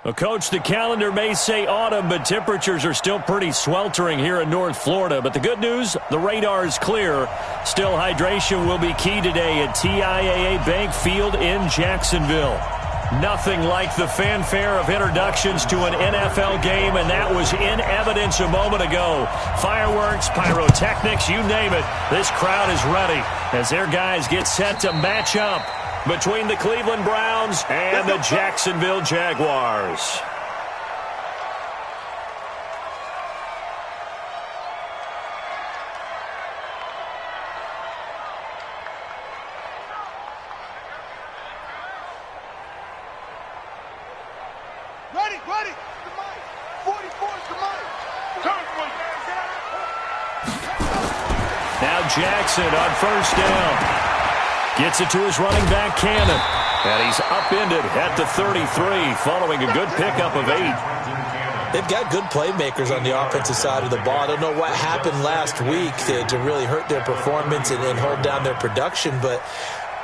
Well, Coach, the calendar may say autumn, but temperatures are still pretty sweltering here in North Florida. But the good news, the radar is clear. Still, hydration will be key today at TIAA Bank Field in Jacksonville. Nothing like the fanfare of introductions to an NFL game, and that was in evidence a moment ago. Fireworks, pyrotechnics, you name it. This crowd is ready as their guys get set to match up between the Cleveland Browns and the Jacksonville Jaguars. Ready, ready. 44 is the mic. Now Jackson on first down. Gets it to his running back, Cannon. And he's upended at the 33 following a good pickup of 8. They've got good playmakers on the offensive side of the ball. I don't know what happened last week to really hurt their performance and hold down their production, but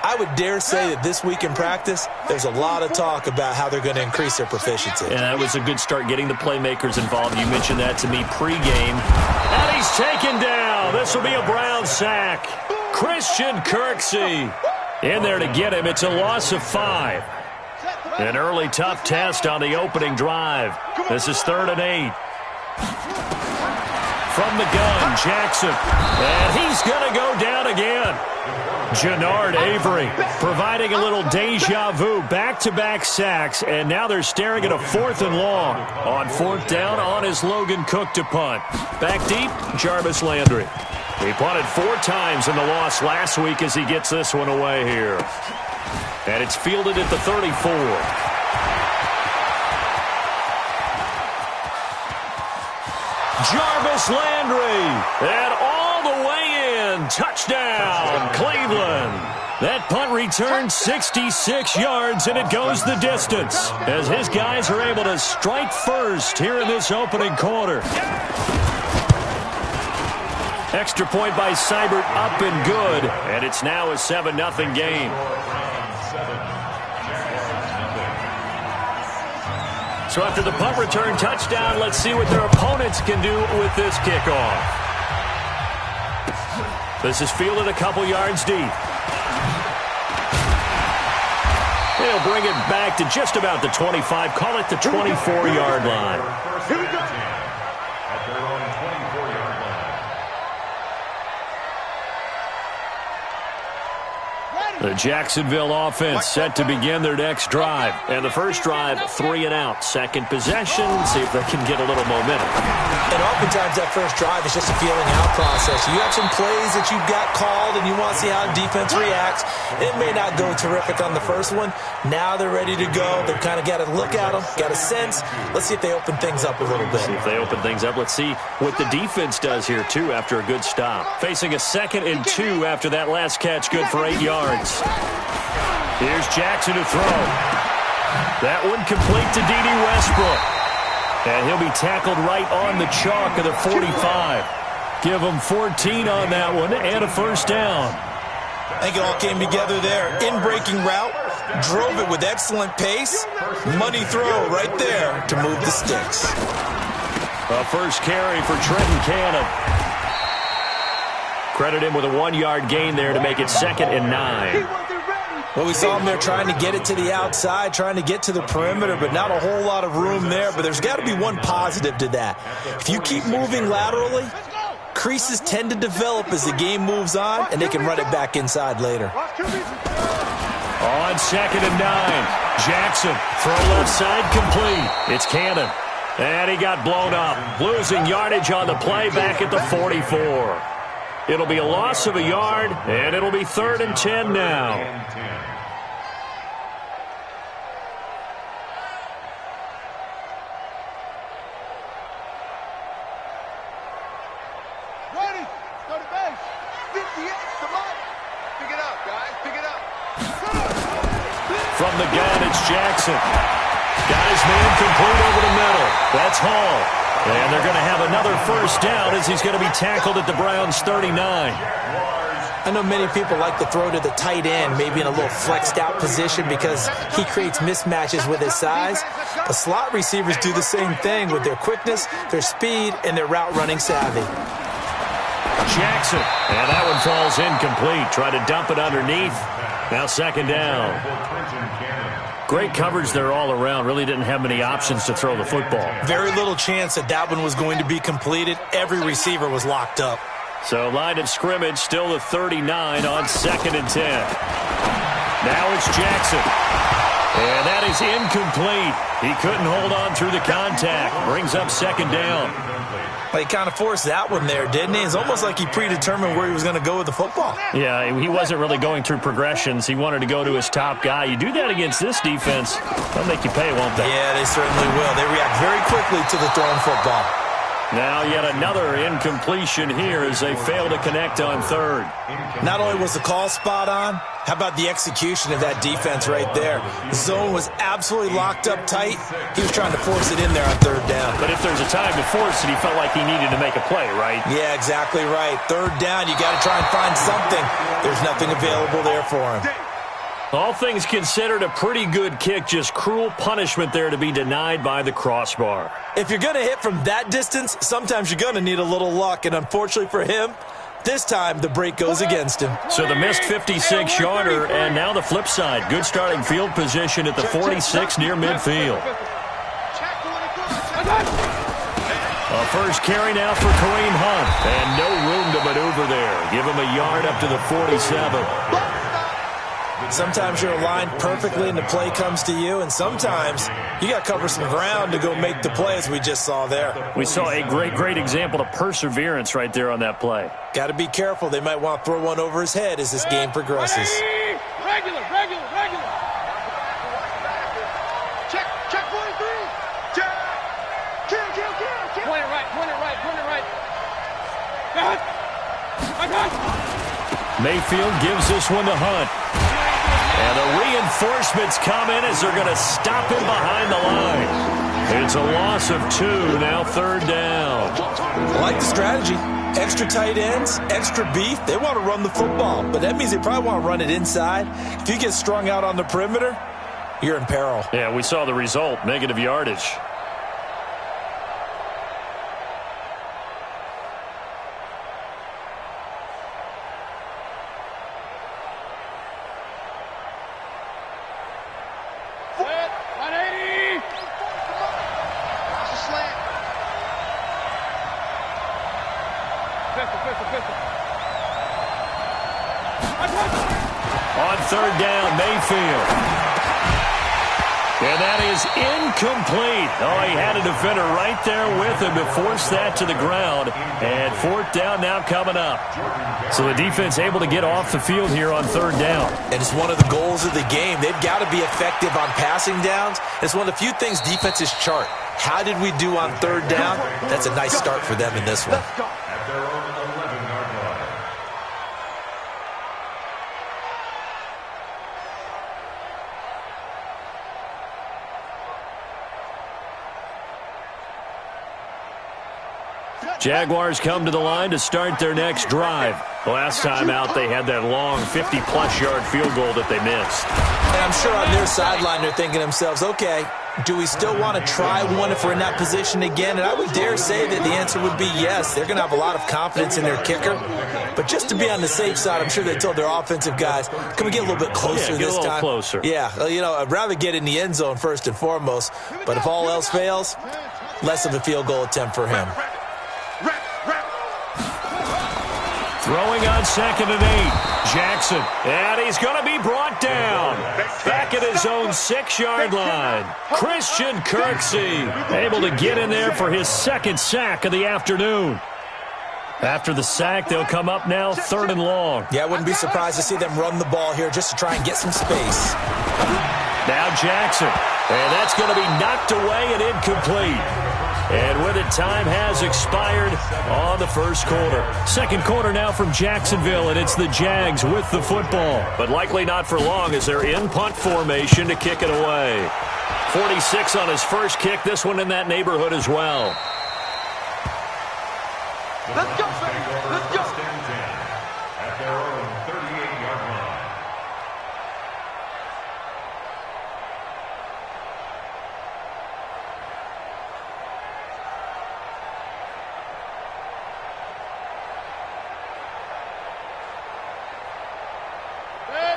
I would dare say that this week in practice, there's a lot of talk about how they're going to increase their proficiency. And that was a good start getting the playmakers involved. You mentioned that to me pregame. And he's taken down. This will be a Brown sack. Christian Kirksey in there to get him. It's a loss of 5. An early tough test on the opening drive. This is 3rd and 8. From the gun, Jackson. And he's going to go down again. Jannard Avery providing a little deja vu, back-to-back sacks, and now they're staring at a 4th and long. On 4th down on his Logan Cook to punt. Back deep, Jarvis Landry. He punted 4 times in the loss last week as he gets this one away here. And it's fielded at the 34. Jarvis Landry. And all the way in. Touchdown, Cleveland. That punt returned 66 yards, and it goes the distance as his guys are able to strike first here in this opening quarter. Extra point by Seibert, up and good, and it's now a 7-0 game. So after the punt return touchdown, let's see what their opponents can do with this kickoff. This is fielded a couple yards deep. They'll bring it back to just about the 25, call it the 24-yard line. Here we go. The Jacksonville offense set to begin their next drive. And the first drive, 3 and out. Second possession, see if they can get a little momentum. And oftentimes that first drive is just a feeling out process. You have some plays that you've got called and you want to see how the defense reacts. It may not go terrific on the first one. Now they're ready to go. They've kind of got to look at them, got a sense. Let's see if they open things up a little bit. See if they open things up. Let's see what the defense does here, too, after a good stop. Facing a 2nd and 2 after that last catch, good for 8 yards. Here's Jackson to throw. That one complete to D.D. Westbrook. And he'll be tackled right on the chalk of the 45. Give him 14 on that one and a first down. I think it all came together there. In-breaking route, drove it with excellent pace. Money throw right there to move the sticks. A first carry for Trenton Cannon. Credit him with a 1-yard gain there to make it 2nd and 9. Well, we saw him there trying to get it to the outside, trying to get to the perimeter, but not a whole lot of room there. But there's got to be one positive to that. If you keep moving laterally, creases tend to develop as the game moves on, and they can run it back inside later. On 2nd and 9, Jackson, throw left side complete. It's Cannon. And he got blown up, losing yardage on the play back at the 44. It'll be a loss of a yard, and it'll be 3rd and 10 now. Ready. Go to base. 58. Come on. Pick it up, guys. Pick it up. From the gun, it's Jackson. Guys, man complete over the middle. That's Hall. And they're going to have another first down as he's going to be tackled at the Browns' 39. I know many people like to throw to the tight end, maybe in a little flexed out position because he creates mismatches with his size. But slot receivers do the same thing with their quickness, their speed, and their route running savvy. Jackson, and that one falls incomplete. Try to dump it underneath. Now second down. Great coverage there all around. Really didn't have many options to throw the football. Very little chance that one was going to be completed. Every receiver was locked up. So line of scrimmage still the 39 on 2nd and 10. Now it's Jackson. And that is incomplete. He couldn't hold on through the contact. Brings up second down. Well, he kind of forced that one there, didn't he? It's almost like he predetermined where he was going to go with the football. Yeah, he wasn't really going through progressions. He wanted to go to his top guy. You do that against this defense, they'll make you pay, won't they? Yeah, they certainly will. They react very quickly to the thrown football. Now yet another incompletion here as they fail to connect on third. Not only was the call spot on, how about the execution of that defense right there? The zone was absolutely locked up tight. He was trying to force it in there on third down. But if there's a time to force it, he felt like he needed to make a play, right? Yeah, exactly right. Third down, you got to try and find something. There's nothing available there for him. All things considered, a pretty good kick, just cruel punishment there to be denied by the crossbar. If you're going to hit from that distance, sometimes you're going to need a little luck, and unfortunately for him, this time the break goes against him. So the missed 56-yarder, and now the flip side. Good starting field position at the 46 near midfield. A first carry now for Kareem Hunt, and no room to maneuver there. Give him a yard up to the 47. Sometimes you're aligned perfectly and the play comes to you, and sometimes you got to cover some ground to go make the play, as we just saw there. We saw a great example of perseverance right there on that play. Got to be careful. They might want to throw one over his head as this game progresses. Regular. Check 43. Check. Kill. Point it right. Mayfield gives this one to Hunt. And the reinforcements come in as they're going to stop him behind the line. It's a loss of 2, now third down. I like the strategy. Extra tight ends, extra beef. They want to run the football, but that means they probably want to run it inside. If you get strung out on the perimeter, you're in peril. Yeah, we saw the result, negative yardage. On third down, Mayfield. And that is incomplete. Oh, he had a defender right there with him to force that to the ground. And fourth down now coming up. So the defense able to get off the field here on third down. And it's one of the goals of the game. They've got to be effective on passing downs. It's one of the few things defenses chart. How did we do on third down? That's a nice start for them in this one. Jaguars come to the line to start their next drive. Last time out, they had that long 50-plus yard field goal that they missed. And I'm sure on their sideline they're thinking to themselves, okay, do we still want to try one if we're in that position again? And I would dare say that the answer would be yes. They're going to have a lot of confidence in their kicker. But just to be on the safe side, I'm sure they told their offensive guys, can we get a little bit closer this time? Closer. Yeah, I'd rather get in the end zone first and foremost. But if all else fails, less of a field goal attempt for him. Throwing on 2nd and 8. Jackson. And he's going to be brought down. Back at his own 6-yard line. Christian Kirksey able to get in there for his second sack of the afternoon. After the sack, they'll come up now 3rd and long. Yeah, I wouldn't be surprised to see them run the ball here just to try and get some space. Now Jackson. And that's going to be knocked away and incomplete. And with it, time has expired on the first quarter. Second quarter now from Jacksonville, and it's the Jags with the football. But likely not for long as they're in punt formation to kick it away. 46 on his first kick, this one in that neighborhood as well. Let's go, baby. Let's go.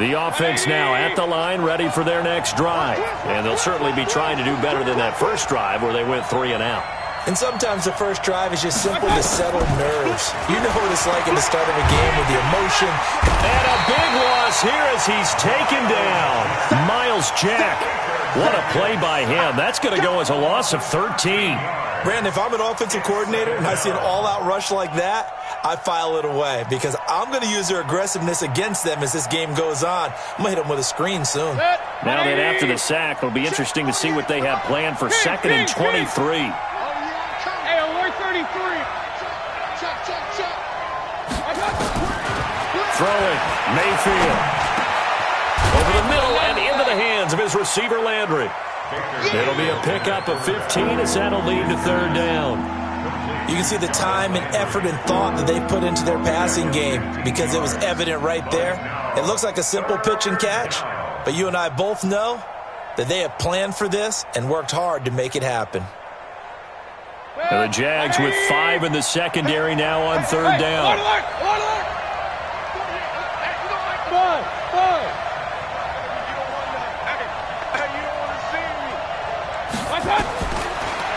The offense now at the line, ready for their next drive. And they'll certainly be trying to do better than that first drive where they went 3 and out. And sometimes the first drive is just simple to settle nerves. You know what it's like at the start of a game with the emotion. And a big loss here as he's taken down. Miles Jack. What a play by him. That's going to go as a loss of 13. Brandon, if I'm an offensive coordinator and I see an all-out rush like that, I file it away because I'm going to use their aggressiveness against them as this game goes on. I'm going to hit them with a screen soon. Now that after the sack, it'll be interesting to see what they have planned for 2nd and 23. Hey, alert 33. Throwing, Mayfield. Over the middle and into the hands of his receiver, Landry. It'll be a pickup of 15 as that'll lead to 3rd down. You can see the time and effort and thought that they put into their passing game because it was evident right there. It looks like a simple pitch and catch, but you and I both know that they have planned for this and worked hard to make it happen. And the Jags with 5 in the secondary now on 3rd down.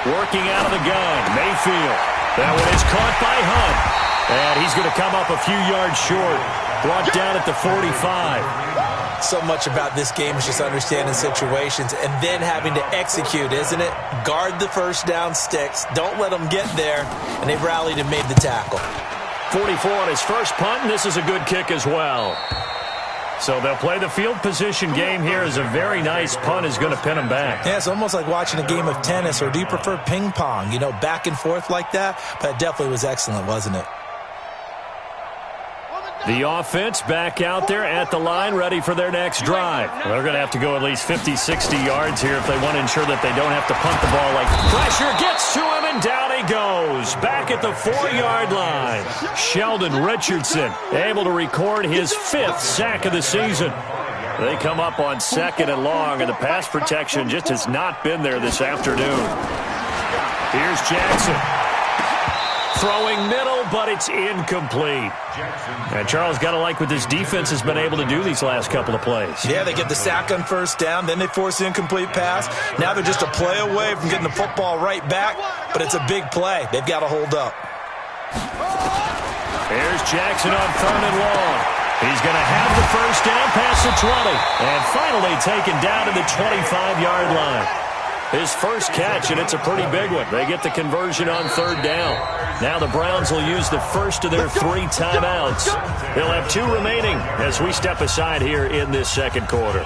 Working out of the gun, Mayfield. That one is caught by Hunt. And he's going to come up a few yards short. Brought down at the 45. So much about this game is just understanding situations and then having to execute, isn't it? Guard the first down sticks. Don't let them get there. And they rallied and made the tackle. 44 on his first punt, and this is a good kick as well. So they'll play the field position game here as a very nice punt is going to pin them back. Yeah, it's almost like watching a game of tennis, or do you prefer ping pong? You know, back and forth like that? But it definitely was excellent, wasn't it? The offense back out there at the line, ready for their next drive. They're going to have to go at least 50, 60 yards here if they want to ensure that they don't have to punt the ball. Like pressure gets to him, and down he goes. Back at the 4-yard line. Sheldon Richardson able to record his 5th sack of the season. They come up on 2nd and long, and the pass protection just has not been there this afternoon. Here's Jackson. Throwing middle, but it's incomplete. And Charles, got to like what this defense has been able to do these last couple of plays. Yeah, they get the sack on first down, then they force the incomplete pass. Now they're just a play away from getting the football right back, but it's a big play. They've got to hold up. Here's Jackson on 3rd and long. He's going to have the first down past the 20, and finally taken down to the 25-yard line. His first catch, and it's a pretty big one. They get the conversion on 3rd down. Now the Browns will use the first of their 3 timeouts. They'll have 2 remaining as we step aside here in this 2nd quarter.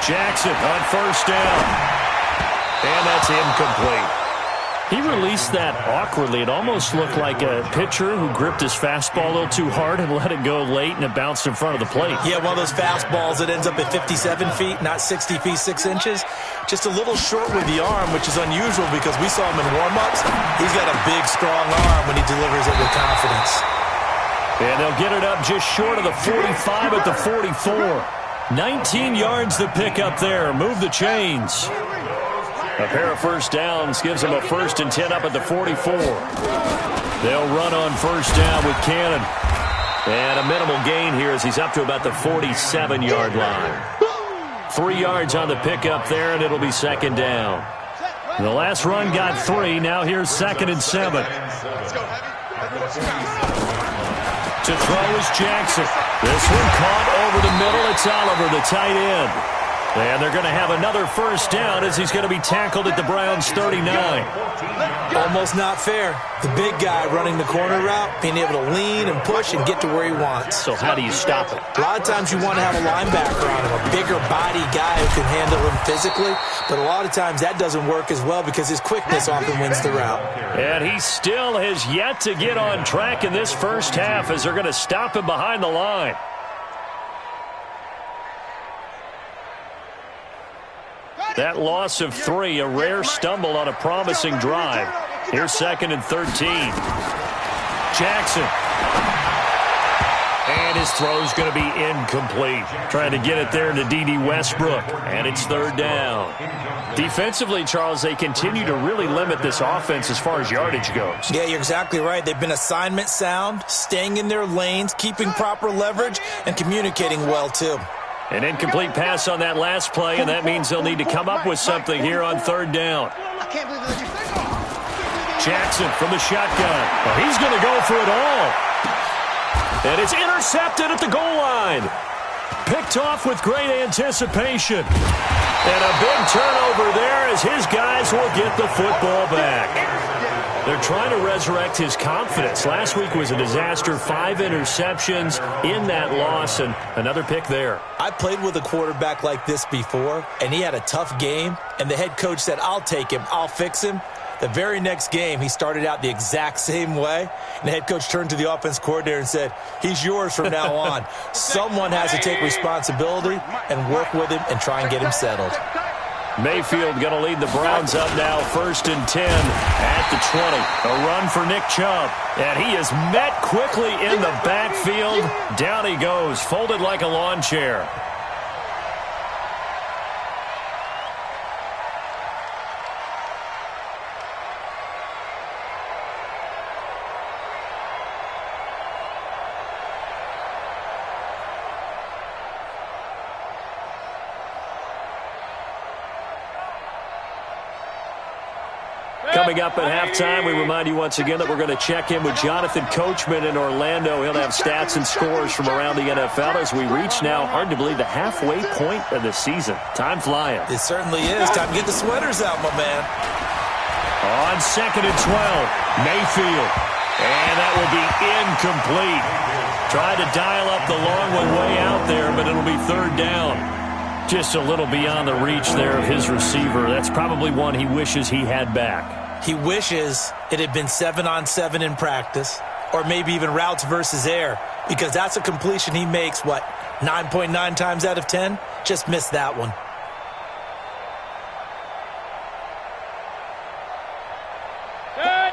Jackson on 1st down. And that's incomplete. He released that awkwardly. It almost looked like a pitcher who gripped his fastball a little too hard and let it go late, and it bounced in front of the plate. Yeah, one of those fastballs that ends up at 57 feet, not 60 feet, 6 inches. Just a little short with the arm, which is unusual because we saw him in warm-ups. He's got a big, strong arm when he delivers it with confidence. And they'll get it up just short of the 45 at the 44. 19 yards to pick up there. Move the chains. A pair of first downs gives them a 1st and 10 up at the 44. They'll run on 1st down with Cannon. And a minimal gain here as he's up to about the 47-yard line. 3 yards on the pickup there, and it'll be 2nd down. The last run got 3. Now here's 2nd and 7. To throw is Jackson. This one caught over the middle. It's Oliver, the tight end. And they're going to have another first down as he's going to be tackled at the Browns' 39. Almost not fair. The big guy running the corner route, being able to lean and push and get to where he wants. So how do you stop it? A lot of times you want to have a linebacker on him, a bigger body guy who can handle him physically. But a lot of times that doesn't work as well because his quickness often wins the route. And he still has yet to get on track in this first half as they're going to stop him behind the line. That loss of 3, a rare stumble on a promising drive. Here's 2nd and 13. Jackson. And his This throw's going to be incomplete. Trying to get it there to D.D. Westbrook, and it's third down. Defensively, Charles, they continue to really limit this offense as far as yardage goes. Yeah, you're exactly right. They've been assignment sound, staying in their lanes, keeping proper leverage, and communicating well, too. An incomplete pass on that last play, and that means they'll need to come up with something here on third down. I can't believe they let you think off. Jackson from the shotgun. Well, he's going to go for it all. And it's intercepted at the goal line. Picked off with great anticipation. And a big turnover there as his guys will get the football back. They're trying to resurrect his confidence. Last week was a disaster. 5 interceptions in that loss, and another pick there. I played with a quarterback like this before, and he had a tough game, and the head coach said, I'll take him, I'll fix him. The very next game, he started out the exact same way, and the head coach turned to the offense coordinator and said, he's yours from now on. Someone has to take responsibility and work with him and try and get him settled. Mayfield going to lead the Browns up now, 1st and 10 at the 20. A run for Nick Chubb, and he is met quickly in the backfield. Down he goes, folded like a lawn chair. Coming up at halftime, we remind you once again that we're going to check in with Jonathan Coachman in Orlando. He'll have stats and scores from around the NFL as we reach now, hard to believe, the halfway point of the season. Time flying. It certainly is. Time to get the sweaters out, my man. On 2nd and 12, Mayfield. And that will be incomplete. Tried to dial up the long one way out there, but it'll be third down. Just a little beyond the reach there of his receiver. That's probably one he wishes he had back. He wishes it had been 7-on-7 in practice, or maybe even routes versus air, because that's a completion he makes, 9.9 times out of 10? Just missed that one.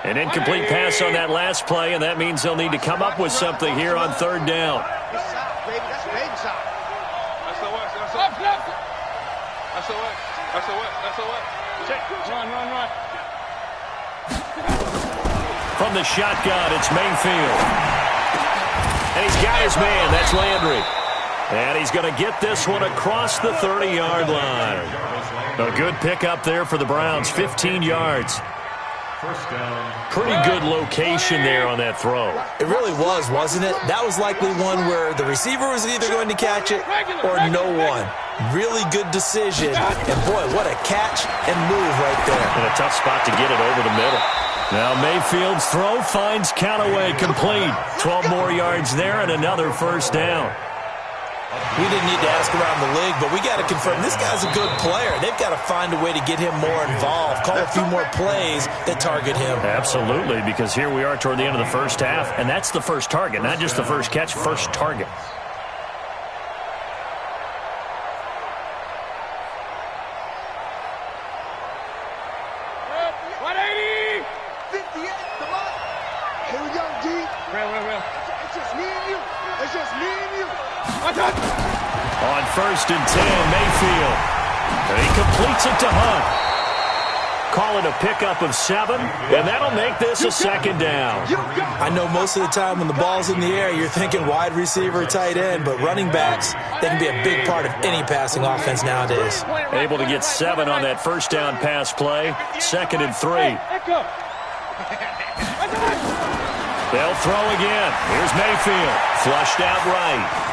An incomplete pass on that last play, and that means they'll need to come up with something here on third down. Run. From the shotgun, it's Mayfield. And he's got his man. That's Landry. And he's going to get this one across the 30-yard line. A good pickup there for the Browns, 15 yards. Pretty good location there on that throw. It really was, wasn't it? That was likely one where the receiver was either going to catch it or no one. Really good decision. And, boy, what a catch and move right there. And a tough spot to get it over the middle. Now Mayfield's throw finds Callaway complete. 12 more yards there and another first down. We didn't need to ask around the league, but we got to confirm this guy's a good player. They've got to find a way to get him more involved, call a few more plays that target him. Absolutely, because here we are toward the end of the first half, and that's the first target, not just the first catch, first target. On 1st and 10, Mayfield. And he completes it to Hunt. Call it a pickup of 7, and that'll make this a second down. I know most of the time when the ball's in the air, you're thinking wide receiver, tight end, but running backs, they can be a big part of any passing offense nowadays. Able to get 7 on that first down pass play. 2nd and 3. They'll throw again. Here's Mayfield. Flushed out right.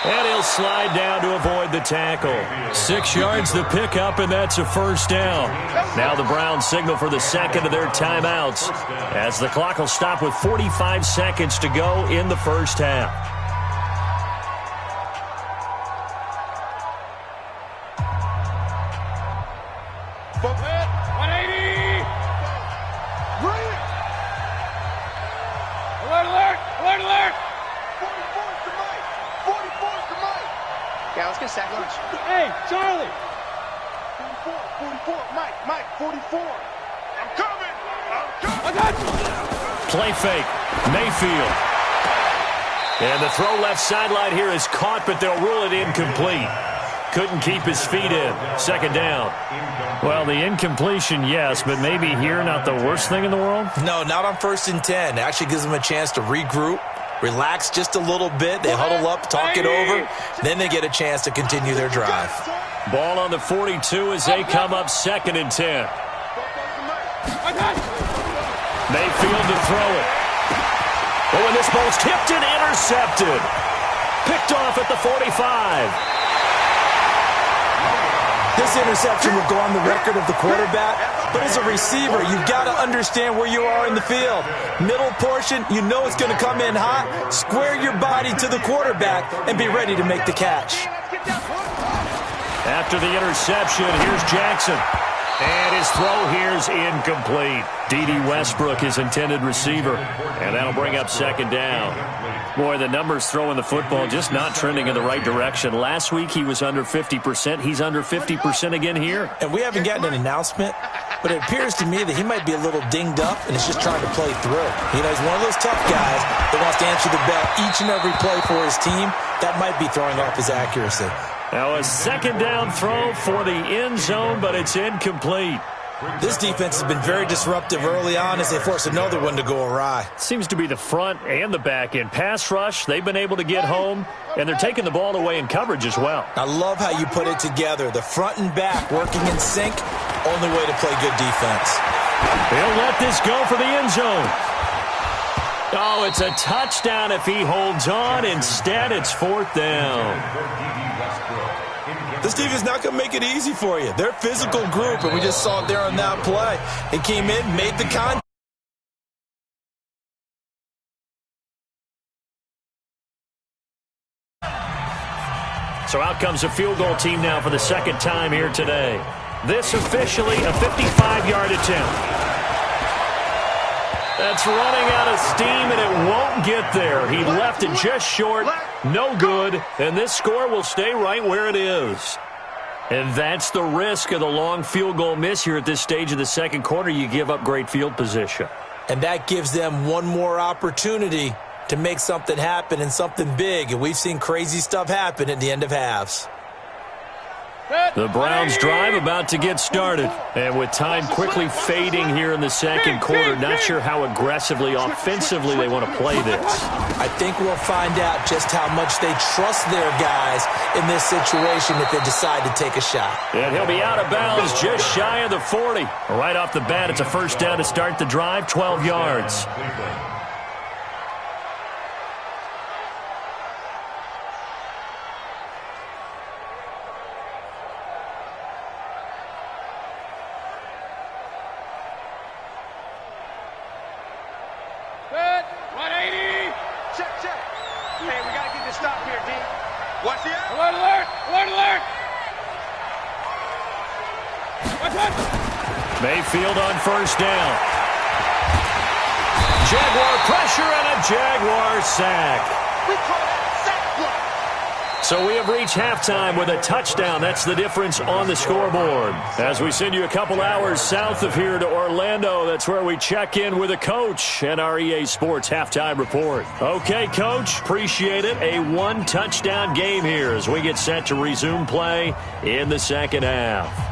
And he'll slide down to avoid the tackle. 6 yards the pickup, and that's a first down. Now the Browns signal for the second of their timeouts as the clock will stop with 45 seconds to go in the first half. Hey, Charlie! 44, Mike, 44. I'm coming! Play fake, Mayfield. And the throw left sideline here is caught, but they'll rule it incomplete. Couldn't keep his feet in. Second down. Well, the incompletion, yes, but maybe here not the worst thing in the world? No, not on 1st and 10. It actually gives them a chance to regroup, relax just a little bit. They huddle up, talk it over. Then they get a chance to continue their drive. Ball on the 42 as they come up 2nd and 10. Mayfield to throw it. Oh, and this ball's tipped and intercepted. Picked off at the 45. This interception will go on the record of the quarterback, but as a receiver, you've got to understand where you are in the field. Middle portion, you know it's going to come in hot. Square your body to the quarterback and be ready to make the catch. After the interception, here's Jackson. And his throw here is incomplete. D.D. Westbrook, his intended receiver. And that'll bring up 2nd down. Boy, the numbers throwing the football just not trending in the right direction. Last week he was under 50%. He's under 50% again here. And we haven't gotten an announcement, but it appears to me that he might be a little dinged up and is just trying to play through. You know, he's one of those tough guys that wants to answer the bell each and every play for his team. That might be throwing off his accuracy. Now a 2nd down throw for the end zone, but it's incomplete. This defense has been very disruptive early on as they force another one to go awry. Seems to be the front and the back end. Pass rush, they've been able to get home, and they're taking the ball away in coverage as well. I love how you put it together. The front and back working in sync, only way to play good defense. They'll let this go for the end zone. Oh, it's a touchdown if he holds on. Instead, it's 4th down. This team is not going to make it easy for you. They're a physical group, and we just saw it there on that play. They came in, made the contact. So out comes a field goal team now for the 2nd time here today. This officially a 55-yard attempt. That's running out of steam, and it won't get there. He left it just short, no good, and this score will stay right where it is. And that's the risk of the long field goal miss here at this stage of the 2nd quarter. You give up great field position. And that gives them one more opportunity to make something happen and something big, and we've seen crazy stuff happen at the end of halves. The Browns drive about to get started. And with time quickly fading here in the 2nd quarter, not sure how aggressively, offensively they want to play this. I think we'll find out just how much they trust their guys in this situation if they decide to take a shot. And he'll be out of bounds just shy of the 40. Right off the bat, it's a 1st down to start the drive, 12 yards. Mayfield on 1st down. Jaguar pressure and a Jaguar sack. We call that sack block. So we have reached halftime with a touchdown. That's the difference on the scoreboard. As we send you a couple hours south of here to Orlando, that's where we check in with a coach and our EA Sports halftime report. Okay, Coach, appreciate it. A 1-touchdown game here as we get set to resume play in the 2nd half.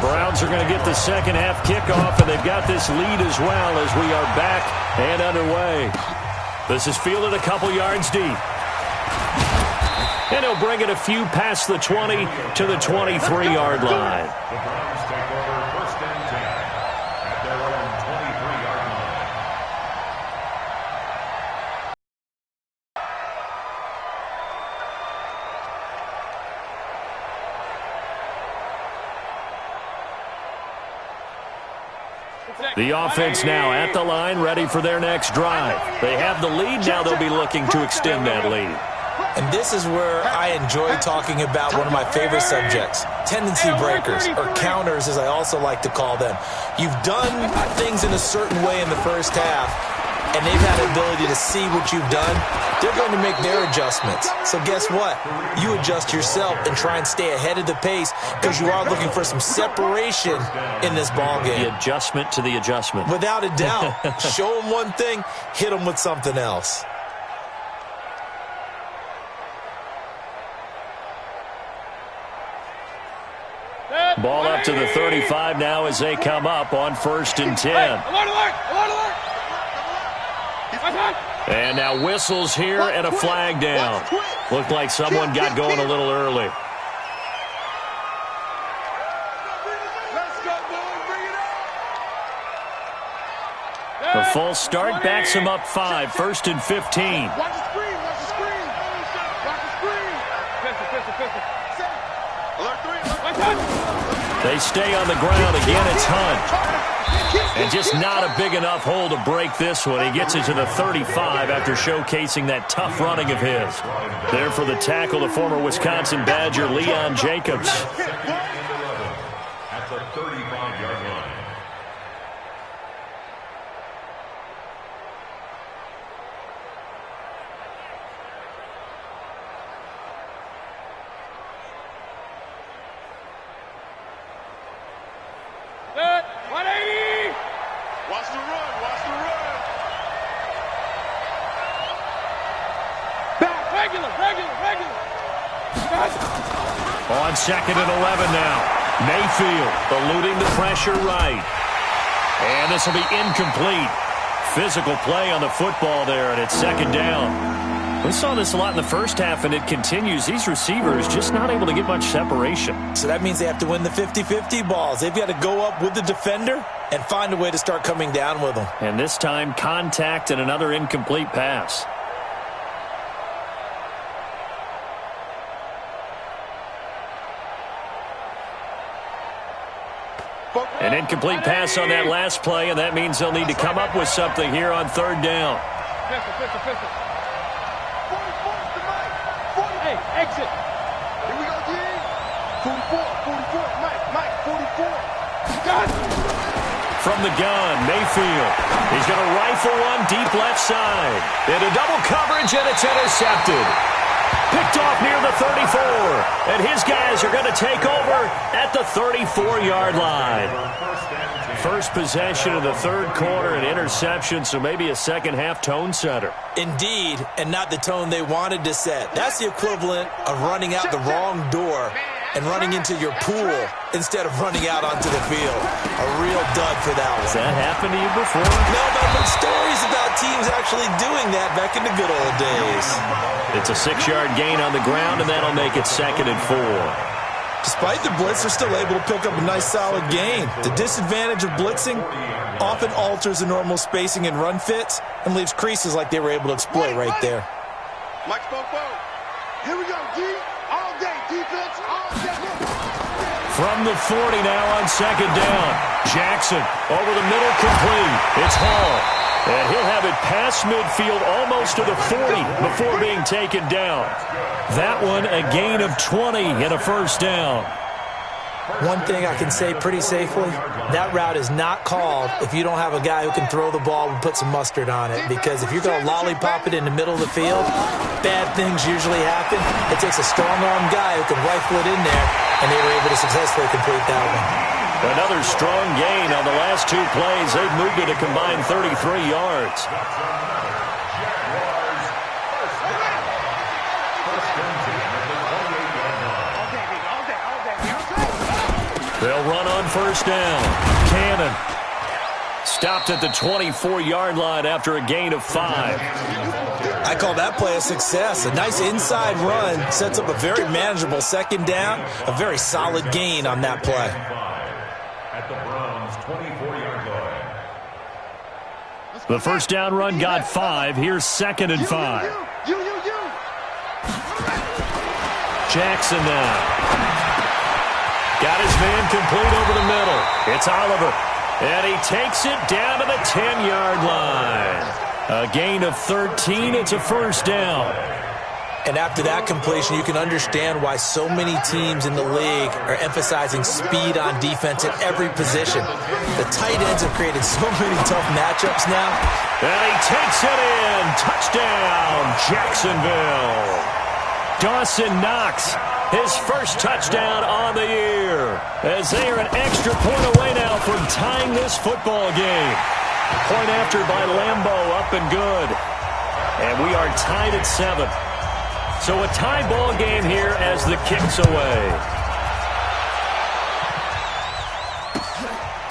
Browns are going to get the 2nd half kickoff, and they've got this lead as well as we are back and underway. This is fielded a couple yards deep. And he'll bring it a few past the 20 to the 23-yard line. The Browns take over 1st and 10 at their own 23-yard line. The offense now at the line, ready for their next drive. They have the lead. Now they'll be looking to extend that lead. And this is where I enjoy talking about one of my favorite subjects, tendency breakers, or counters as I also like to call them. You've done things in a certain way in the 1st half, and they've had the ability to see what you've done, they're going to make their adjustments. So guess what? You adjust yourself and try and stay ahead of the pace because you are looking for some separation in this ball game. The adjustment to the adjustment. Without a doubt. Show them one thing, hit them with something else. Ball up to the 35 now as they come up on 1st and 10. And now whistles here and a flag down. Looked like someone got going a little early. The full start backs him up 5, 1st and 15. Watch the screen, watch the screen. Watch the screen. Pistol. Alert 3. They stay on the ground. Again, it's Hunt. And just not a big enough hole to break this one. He gets it to the 35 after showcasing that tough running of his. There for the tackle, the former Wisconsin Badger, Leon Jacobs. At the 35-yard line. Watch the run, watch the run. Back, regular. On 2nd and 11 now. Mayfield eluding the pressure right. And this will be incomplete. Physical play on the football there, and it's 2nd down. We saw this a lot in the first half, and it continues. These receivers just not able to get much separation. So that means they have to win the 50-50 balls. They've got to go up with the defender and find a way to start coming down with them. And this time, contact and another incomplete pass. An incomplete pass on that last play, and that means they'll need to come up with something here on 3rd down. Pistol. Hey, exit. Here we go, G. 44, Mike, 44. Got it. From the gun, Mayfield. He's going to rifle one deep left side. Into double coverage, and it's intercepted. Picked off near the 34. And his guys are going to take over at the 34-yard line. First possession of the 3rd quarter, an interception, so maybe a second-half tone setter. Indeed, and not the tone they wanted to set. That's the equivalent of running out the wrong door and running into your pool instead of running out onto the field. A real dud for that one. Has that happened to you before? No, but I've heard stories about teams actually doing that back in the good old days. It's a 6-yard gain on the ground, and that'll make it 2nd and 4. Despite the blitz, they're still able to pick up a nice, solid gain. The disadvantage of blitzing often alters the normal spacing and run fits and leaves creases like they were able to exploit right there. Mike Spopo. Here we go, G. All day defense, all day. From the 40 now on 2nd down. Jackson over the middle, complete. It's Hall. And he'll have it past midfield almost to the 40 before being taken down. That one a gain of 20 and a 1st down. One thing I can say pretty safely, that route is not called if you don't have a guy who can throw the ball and put some mustard on it. Because if you're going to lollipop it in the middle of the field, bad things usually happen. It takes a strong-arm guy who can rifle it in there, and they were able to successfully complete that one. Another strong gain on the last 2 plays. They've moved it a combined 33 yards. They'll run on 1st down. Cannon stopped at the 24-yard line after a gain of 5. I call that play a success. A nice inside run sets up a very manageable 2nd down. A very solid gain on that play. At the Browns' 24-yard line. The 1st down run got 5. Here's 2nd and 5. Jackson now. Got his man complete over the middle. It's Oliver. And he takes it down to the 10-yard line. A gain of 13. It's a 1st down. And after that completion, you can understand why so many teams in the league are emphasizing speed on defense at every position. The tight ends have created so many tough matchups now. And he takes it in. Touchdown, Jacksonville. Dawson Knox, his first touchdown on the year, as they are an extra point away now from tying this football game. Point after by Lambo, up and good. And we are tied at 7. So a tie ball game here as the kick's away.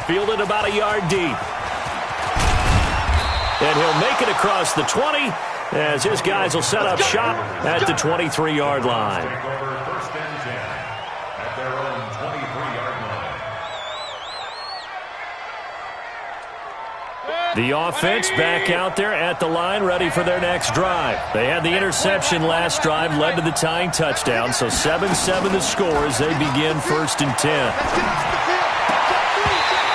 Fielded about a yard deep. And he'll make it across the 20 as his guys will set up shop at the 23-yard line. First and 10 at their own 23-yard line. The offense back out there at the line, ready for their next drive. They had the interception last drive, led to the tying touchdown, so 7-7 the score as they begin 1st and 10.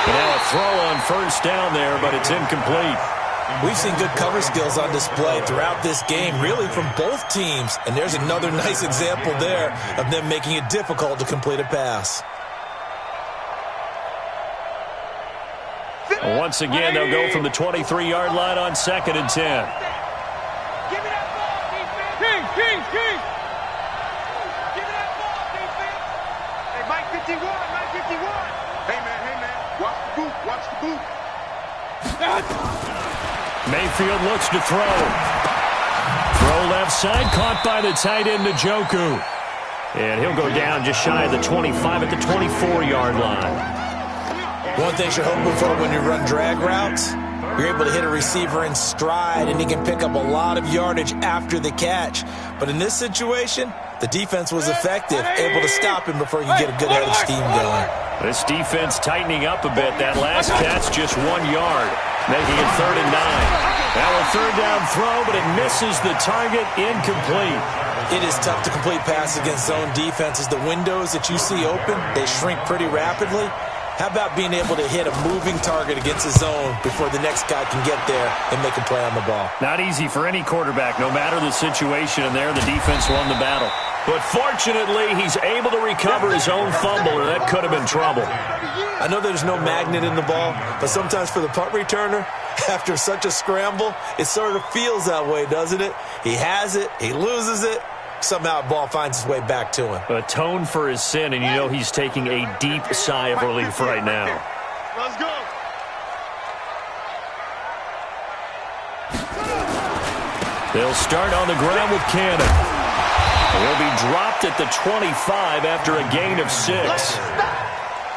And now a throw on first down there, but it's incomplete. We've seen good cover skills on display throughout this game, really from both teams. And there's another nice example there of them making it difficult to complete a pass. Once again, they'll go from the 23-yard line on 2nd and 10. Give me that ball, defense. King. Give me that ball, defense. Hey, Mike 51. Hey, man. Watch the boot. Mayfield looks to throw. Throw left side, caught by the tight end, Njoku. And he'll go down just shy of the 25 at the 24-yard line. One thing you're hoping for when you run drag routes, you're able to hit a receiver in stride, and he can pick up a lot of yardage after the catch. But in this situation, the defense was effective, able to stop him before you get a good head of steam going. This defense tightening up a bit. That last catch just 1 yard, making it 3rd and 9. Now a third down throw, but it misses the target, incomplete. It is tough to complete passes against zone defenses. The windows that you see open, they shrink pretty rapidly. How about being able to hit a moving target against a zone before the next guy can get there and make a play on the ball? Not easy for any quarterback, no matter the situation, and there the defense won the battle. But fortunately, he's able to recover his own fumble, or that could have been trouble. I know there's no magnet in the ball, but sometimes for the punt returner, after such a scramble, it sort of feels that way, doesn't it? He has it, he loses it. Somehow the ball finds its way back to him. Atone for his sin, and you know he's taking a deep sigh of relief right now. Let's go. They'll start on the ground with Cannon. He'll be dropped at the 25 after a gain of 6.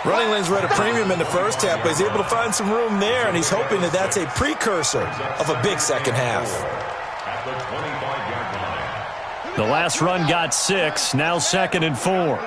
Running lanes were at a premium in the first half, but he's able to find some room there, and he's hoping that that's a precursor of a big second half. At the 25-yard line. The last run got 6, now 2nd and 4.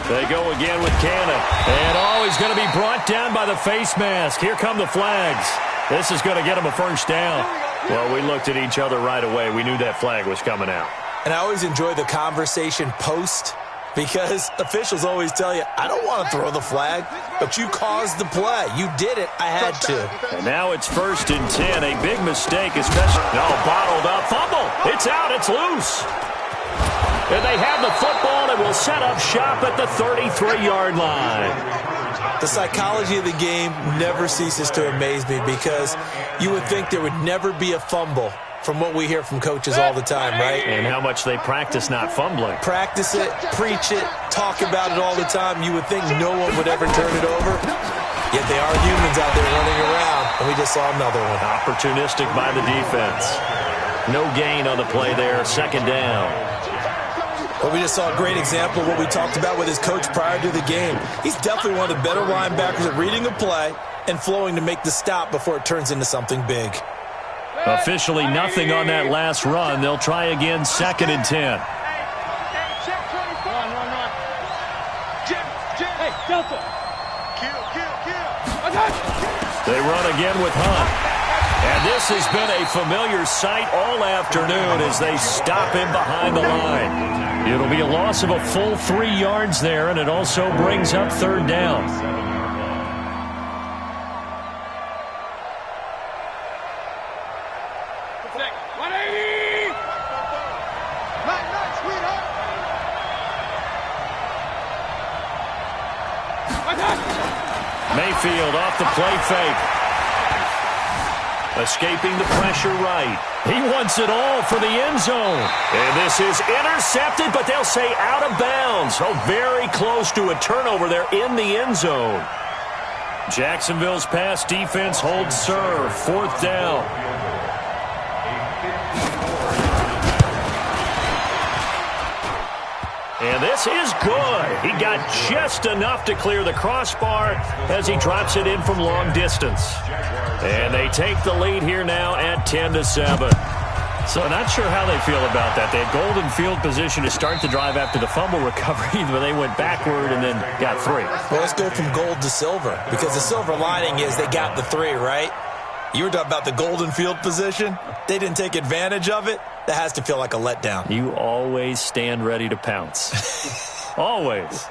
They go again with Cannon. And he's going to be brought down by the face mask. Here come the flags. This is going to get him a first down. Well, we looked at each other right away. We knew that flag was coming out. And I always enjoy the conversation post, because officials always tell you, I don't want to throw the flag, but you caused the play. You did it. I had to. And now it's 1st and 10. A big mistake, especially. No, bottled up. Fumble. It's out. It's loose. And they have the football and will set up shop at the 33-yard line. The psychology of the game never ceases to amaze me, because you would think there would never be a fumble from what we hear from coaches all the time, right? And how much they practice not fumbling. Practice it, preach it, talk about it all the time. You would think no one would ever turn it over. Yet they are humans out there running around, and we just saw another one. Opportunistic by the defense. No gain on the play there, 2nd down. But we just saw a great example of what we talked about with his coach prior to the game. He's definitely one of the better linebackers at reading a play and flowing to make the stop before it turns into something big. Officially nothing on that last run. They'll try again, 2nd and 10. Hey, Delta. Kill. They run again with Hunt. And this has been a familiar sight all afternoon as they stop him behind the line. It'll be a loss of a full 3 yards there, and it also brings up 3rd down. Mayfield off the play fake. Escaping the pressure right. He wants it all for the end zone. And this is intercepted, but they'll say out of bounds. Oh, very close to a turnover there in the end zone. Jacksonville's pass defense holds serve. 4th down. And this is good. He got just enough to clear the crossbar as he drops it in from long distance. And they take the lead here now at 10-7. So not sure how they feel about that. They had golden field position to start the drive after the fumble recovery, but they went backward and then got 3. Well, let's go from gold to silver, because the silver lining is they got the 3, right? You were talking about the golden field position. They didn't take advantage of it. That has to feel like a letdown. You always stand ready to pounce. Always.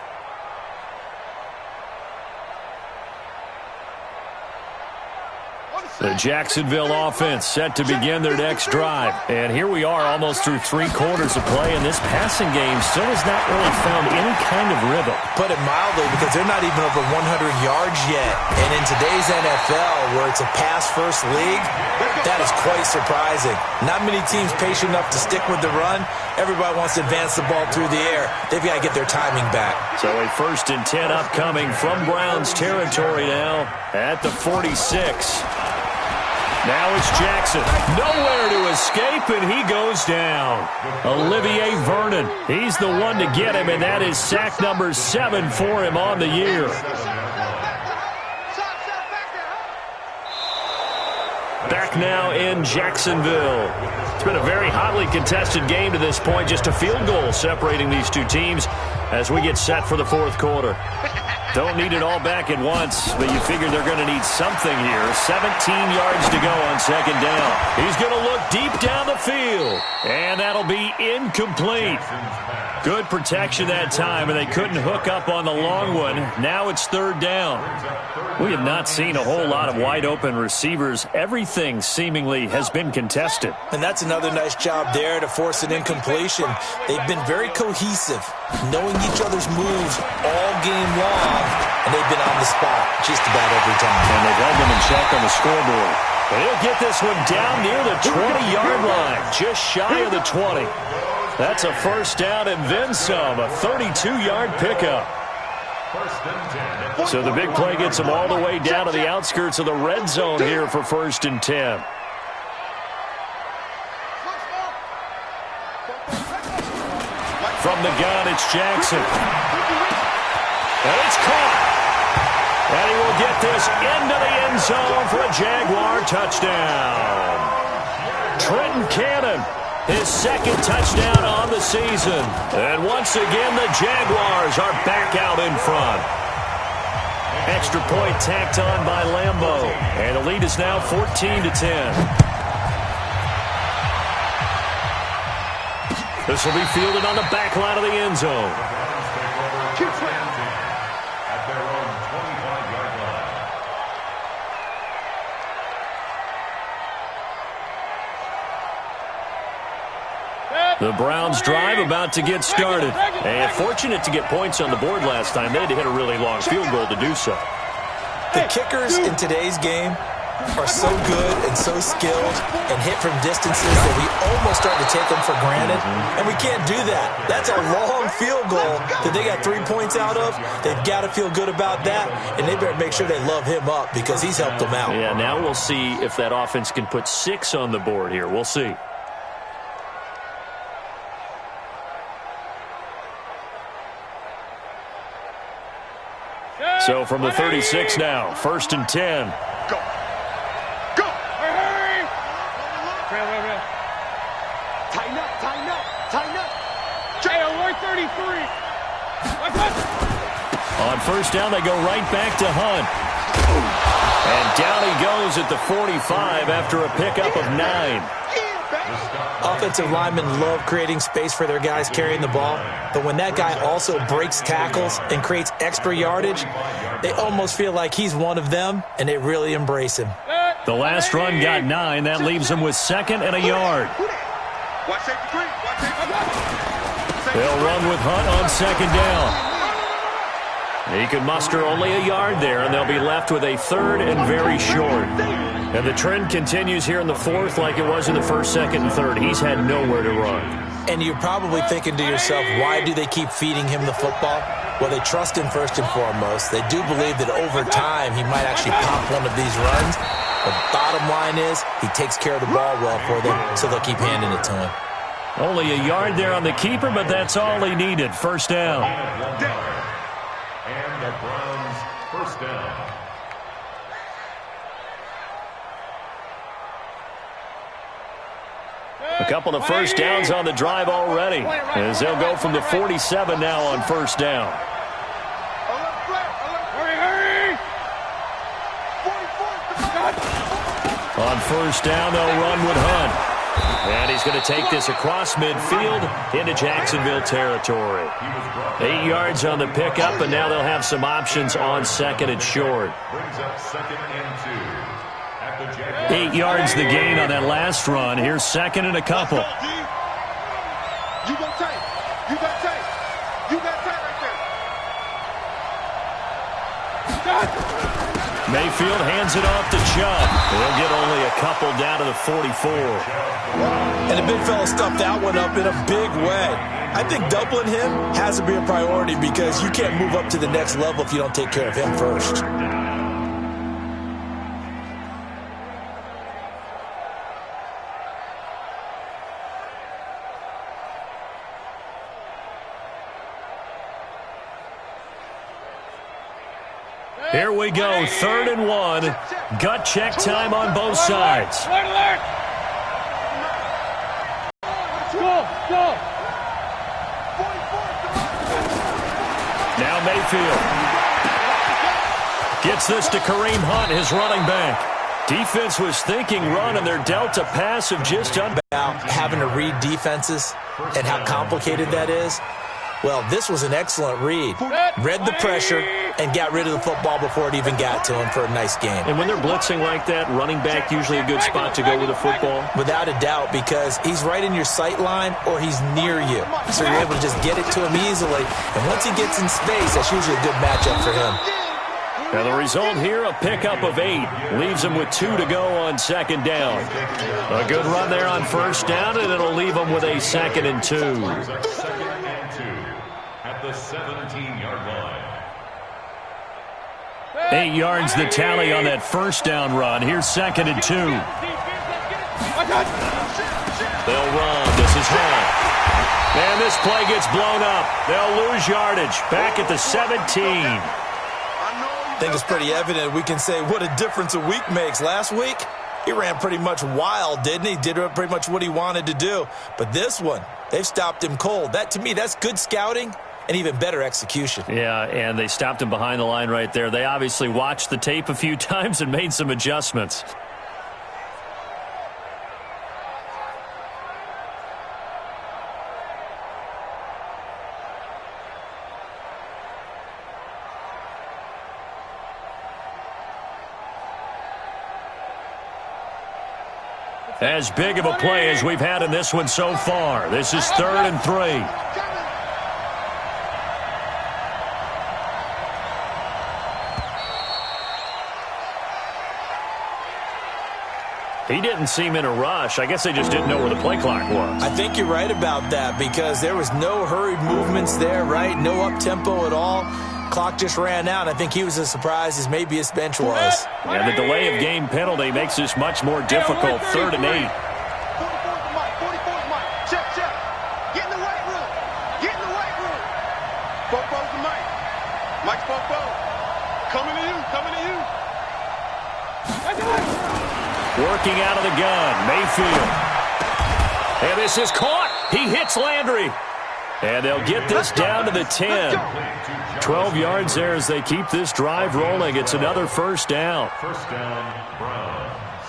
The Jacksonville offense set to begin their next drive. And here we are almost through 3 quarters of play, and this passing game still has not really found any kind of rhythm. Put it mildly, because they're not even over 100 yards yet. And in today's NFL, where it's a pass-first league, that is quite surprising. Not many teams patient enough to stick with the run. Everybody wants to advance the ball through the air. They've got to get their timing back. So a 1st and 10 upcoming from Browns territory now at the 46. Now it's Jackson. Nowhere to escape, and he goes down. Olivier Vernon. He's the one to get him, and that is sack number 7 for him on the year. Back now in Jacksonville. It's been a very hotly contested game to this point. Just a field goal separating these two teams as we get set for the 4th quarter. Don't need it all back at once, but you figure they're going to need something here. 17 yards to go on 2nd down. He's going to look deep down the field, and that'll be incomplete. Good protection that time, and they couldn't hook up on the long one. Now it's 3rd down. We have not seen a whole lot of wide-open receivers. Everything seemingly has been contested. And that's another nice job there to force an incompletion. They've been very cohesive, knowing each other's moves all game long, and they've been on the spot just about every time. And they've held them in check on the scoreboard. But he'll get this one down near the 20-yard line, just shy of the 20. That's a 1st down and then some, a 32-yard pickup. So the big play gets them all the way down to the outskirts of the red zone here for 1st and 10. From the gun, it's Jackson. And it's caught. And he will get this into the end zone for a Jaguar touchdown. Trenton Cannon, his 2nd touchdown on the season. And once again, the Jaguars are back out in front. Extra point tacked on by Lambeau. And the lead is now 14-10. This will be fielded on the back line of the end zone. At their own 25-yard line. The Browns drive about to get started. And fortunate to get points on the board last time. They had to hit a really long field goal to do so. The kickers in today's game are so good and so skilled and hit from distances that we almost start to take them for granted. And we can't do that. That's a long field goal that they got 3 points out of. They've got to feel good about that, and they better make sure they love him up because he's helped them out. Yeah, now we'll see if that offense can put 6 on the board here. We'll see. So from the 36 now, 1st and 10. Go. Go. Hurry. Real. Tighten up. Jay, 33. On 1st down, they go right back to Hunt. And down he goes at the 45 after a pickup of 9. Offensive linemen love creating space for their guys carrying the ball, but when that guy also breaks tackles and creates extra yardage, they almost feel like he's one of them, and they really embrace him. The last run got 9. That leaves them with 2nd and a yard. They'll run with Hunt on 2nd down. He could muster only a yard there, and they'll be left with a third and very short. And the trend continues here in the fourth like it was in the first, second, and third. He's had nowhere to run. And you're probably thinking to yourself, why do they keep feeding him the football? Well, they trust him first and foremost. They do believe that over time he might actually pop one of these runs. The bottom line is he takes care of the ball well for them, so they'll keep handing it to him. Only a yard there on the keeper, but that's all he needed. First down. And the Browns first down. A couple of first downs on the drive already, as they'll go from the 47 now on first down. On first down, they'll run with Hunt. And he's going to take this across midfield into Jacksonville territory. 8 yards on the pickup, and now they'll have some options on second and short. Brings up second and 2. 8 yards the gain on that last run. Here's second and a couple. You got tape. You got tape. You got tape right there. Mayfield hands it off to Chubb. They'll get only a couple down to the 44. And the big fella stuffed that one up in a big way. I think doubling him has to be a priority because you can't move up to the next level if you don't take care of him first. Here we go, 3rd and 1. Gut check time on both sides. Alert! Go! Now Mayfield gets this to Kareem Hunt, his running back. Defense was thinking run, and they're dealt a pass of just under. About having to read defenses and how complicated that is. Well, this was an excellent read. Read the pressure and got rid of the football before it even got to him for a nice game. And when they're blitzing like that, running back usually a good spot to go with the football? Without a doubt, because he's right in your sight line or he's near you. So you're able to just get it to him easily. And once he gets in space, that's usually a good matchup for him. Now the result here, a pickup of 8. Leaves them with 2 to go on second down. A good run there on first down, and it'll leave them with a 2nd and 2. Second and 2 at the 17-yard line. 8 yards the tally on that first down run. Here's 2nd and 2. They'll run. This is Hunt. And this play gets blown up. They'll lose yardage. Back at the 17. I think it's pretty evident. We can say what a difference a week makes. Last week, he ran pretty much wild, didn't he? Did pretty much what he wanted to do. But this one, they've stopped him cold. That, to me, that's good scouting and even better execution. Yeah, and they stopped him behind the line right there. They obviously watched the tape a few times and made some adjustments. As big of a play as we've had in this one so far. This is 3rd and 3. He didn't seem in a rush. I guess they just didn't know where the play clock was. I think you're right about that because there was no hurried movements there, right? No up-tempo at all. Clock just ran out. I think he was as surprised as maybe his bench was. And the delay of game penalty makes this much more difficult. 3rd and 8. 44's Mike. Check. Get in the weight room. Popo's the Mike. Mike's Popo. Coming to you. Working out of the gun. Mayfield. And this is caught. He hits Landry. And they'll get this down to the 10. 12 yards there as they keep this drive rolling. It's another first down. First down, Browns.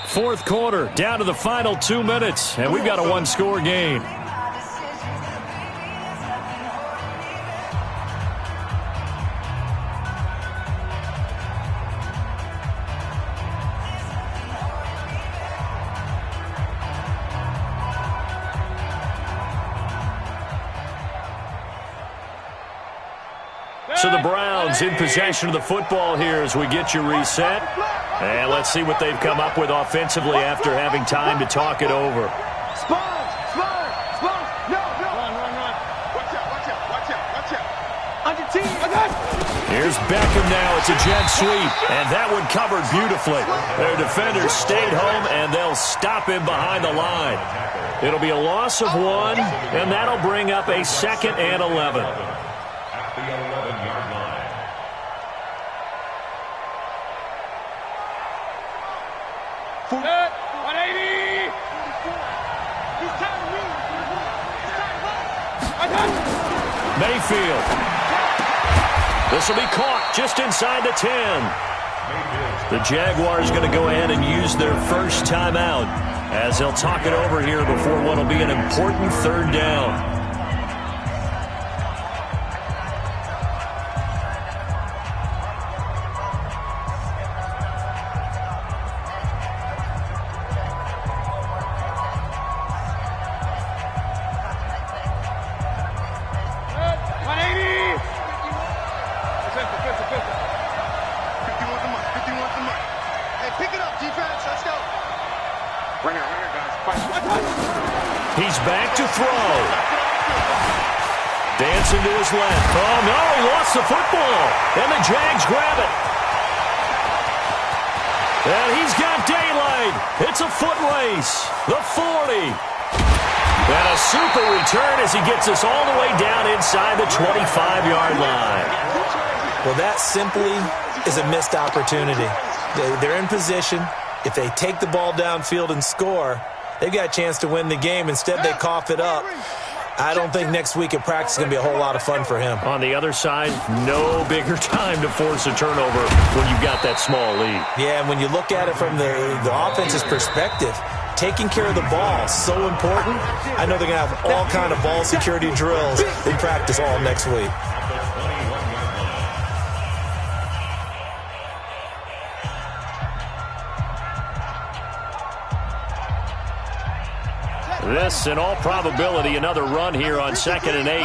4th quarter, down to the final 2 minutes. And we've got a 1-score game. So the Browns in possession of the football here as we get you reset. And let's see what they've come up with offensively after having time to talk it over. Spons! No! Run. Watch out. On your team. Here's Beckham now. It's a jet sweep. And that one covered beautifully. Their defenders stayed home, and they'll stop him behind the line. It'll be a loss of 1, and that'll bring up a 2nd and 11. At the 11-yard line. Set. 180. Mayfield. This will be caught just inside the 10. The Jaguars going to go ahead and use their first timeout as they'll talk it over here before what will be an important 3rd down. He's back to throw. Dancing to his left. Oh, no, he lost the football. And the Jags grab it. And he's got daylight. It's a foot race. The 40. And a super return as he gets us all the way down inside the 25-yard line. Well, that simply is a missed opportunity. They're in position. If they take the ball downfield and score, they've got a chance to win the game. Instead, they cough it up. I don't think next week at practice is going to be a whole lot of fun for him. On the other side, no bigger time to force a turnover when you've got that small lead. Yeah, and when you look at it from the offense's perspective, taking care of the ball is so important. I know they're going to have all kind of ball security drills in practice all next week. This, in all probability, another run here on 2nd and 8.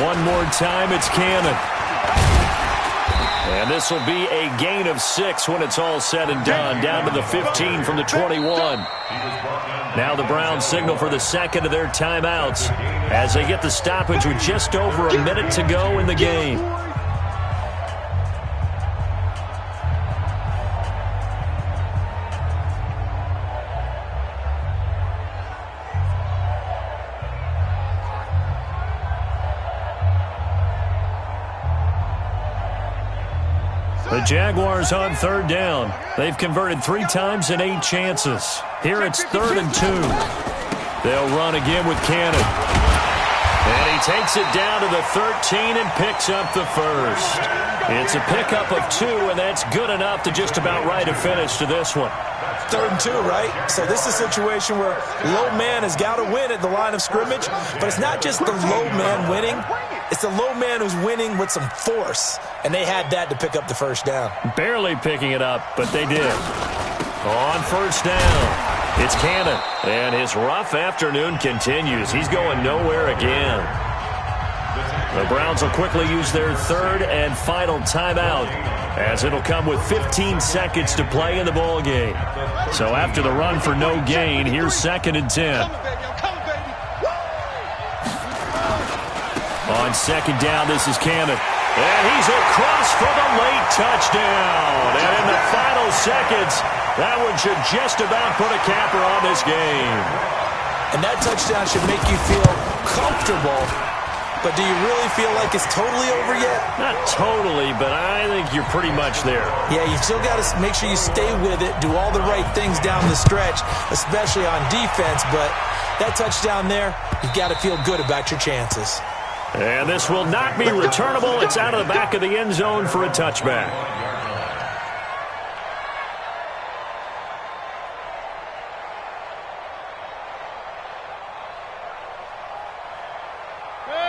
One more time, it's Cannon. And this will be a gain of 6 when it's all said and done, down to the 15 from the 21. Now the Browns signal for the 2nd of their timeouts as they get the stoppage with just over a minute to go in the game. The Jaguars on 3rd down. They've converted 3 times in 8 chances. Here it's 3rd and 2. They'll run again with Cannon. And he takes it down to the 13 and picks up the first. It's a pickup of 2, and that's good enough to just about write a finish to this one. 3rd and 2, right? So this is a situation where low man has got to win at the line of scrimmage, but it's not just the low man winning. It's the low man who's winning with some force, and they had that to pick up the first down. Barely picking it up, but they did. On 1st down, it's Cannon, and his rough afternoon continues. He's going nowhere again. The Browns will quickly use their 3rd and final timeout, as it'll come with 15 seconds to play in the ball game. So after the run for no gain, here's 2nd and 10. On 2nd down, this is Cannon. And he's across for the late touchdown. And in the final seconds, that one should just about put a capper on this game. And that touchdown should make you feel comfortable. But do you really feel like it's totally over yet? Not totally, but I think you're pretty much there. Yeah, you still got to make sure you stay with it, do all the right things down the stretch, especially on defense. But that touchdown there, you've got to feel good about your chances. And this will not be returnable. It's out of the back of the end zone for a touchback.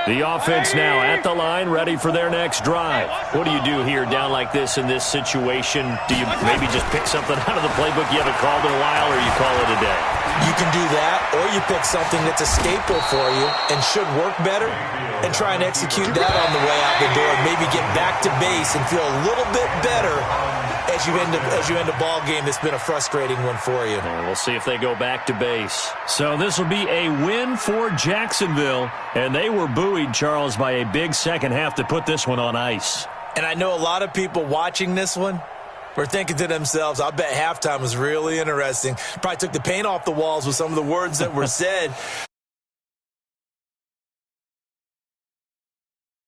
The offense now at the line, ready for their next drive. What do you do here down like this in this situation? Do you maybe just pick something out of the playbook you haven't called in a while, or you call it a day? You can do that, or you pick something that's a staple for you and should work better and try and execute that on the way out the door and maybe get back to base and feel a little bit better as you end a ball game that's been a frustrating one for you. And we'll see if they go back to base. So this will be a win for Jacksonville, and they were buoyed, Charles, by a big second half to put this one on ice. And I know a lot of people watching this one were thinking to themselves, I bet halftime was really interesting. Probably took the paint off the walls with some of the words that were said.